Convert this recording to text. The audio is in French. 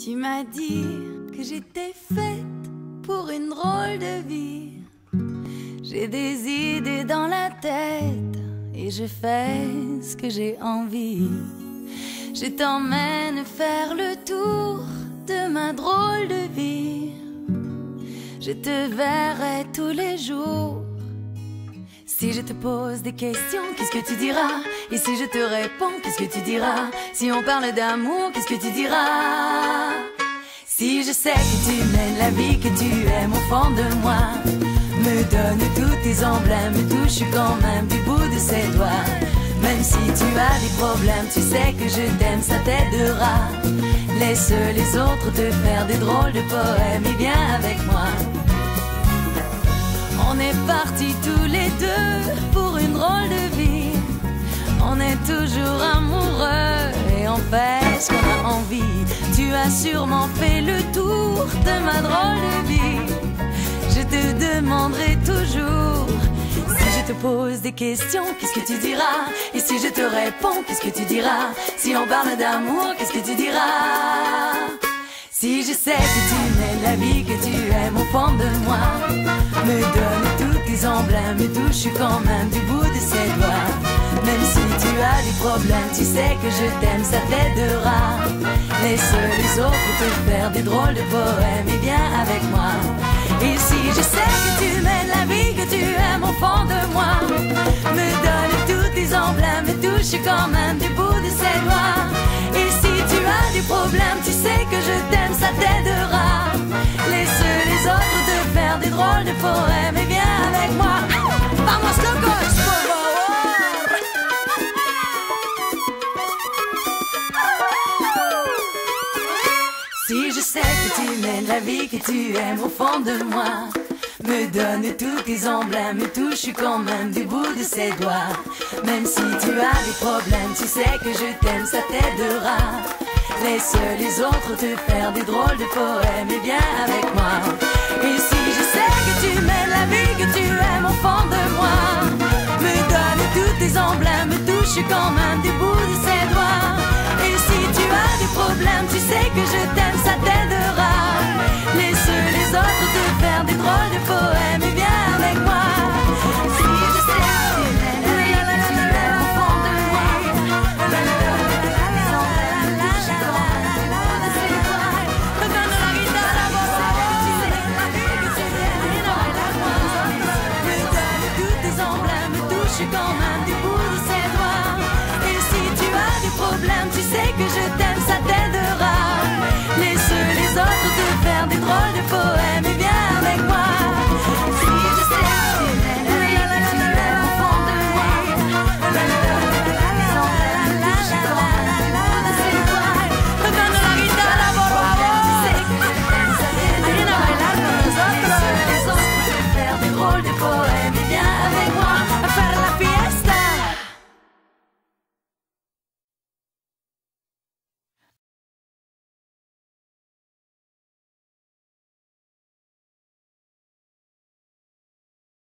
Tu m'as dit que j'étais faite pour une drôle de vie. J'ai des idées dans la tête et je fais ce que j'ai envie. Je t'emmène faire le tour de ma drôle de vie. Je te verrai tous les jours. Si je te pose des questions, qu'est-ce que tu diras? Et si je te réponds, qu'est-ce que tu diras? Si on parle d'amour, qu'est-ce que tu diras? Si je sais que tu mènes la vie que tu aimes au fond de moi, me donne tous tes emblèmes, me touche quand même du bout de ses doigts. Même si tu as des problèmes, tu sais que je t'aime, ça t'aidera. Laisse les autres te faire des drôles de poèmes et viens avec moi. On est partis tous les deux pour une drôle de vie. On est toujours amoureux et on fait ce qu'on a envie. Tu as sûrement fait le tour de ma drôle de vie. Je te demanderai toujours. Si je te pose des questions, qu'est-ce que tu diras? Et si je te réponds, qu'est-ce que tu diras? Si on parle d'amour, qu'est-ce que tu diras? Si je sais que tu mènes la vie que tu aimes au fond de moi, me donne tous tes emblèmes, me touche quand même du bout de ses doigts. Même si tu as des problèmes, tu sais que je t'aime, ça t'aidera. Laisse les autres te faire des drôles de poèmes et viens avec moi. Et si je sais que tu mènes la vie que tu aimes au fond de moi, me donne tous tes emblèmes, me touche quand même du bout de ses doigts. Et si tu as des problèmes, tu sais que je t'aime, ça t'aidera. Laisse les autres te faire des drôles de poèmes et viens avec moi. Vamos locos, por favor. Si je sais que tu mènes la vie que tu aimes au fond de moi, me donne tous tes emblèmes, me touche quand même du bout de ses doigts. Même si tu as des problèmes, tu sais que je t'aime, ça t'aidera. Laisse les autres te faire des drôles de poèmes et viens avec moi. Et si je sais que tu mènes la vie que tu aimes au fond de moi, me donne tous tes emblèmes, me touche quand même du bout de ses doigts. Et si tu as des problèmes,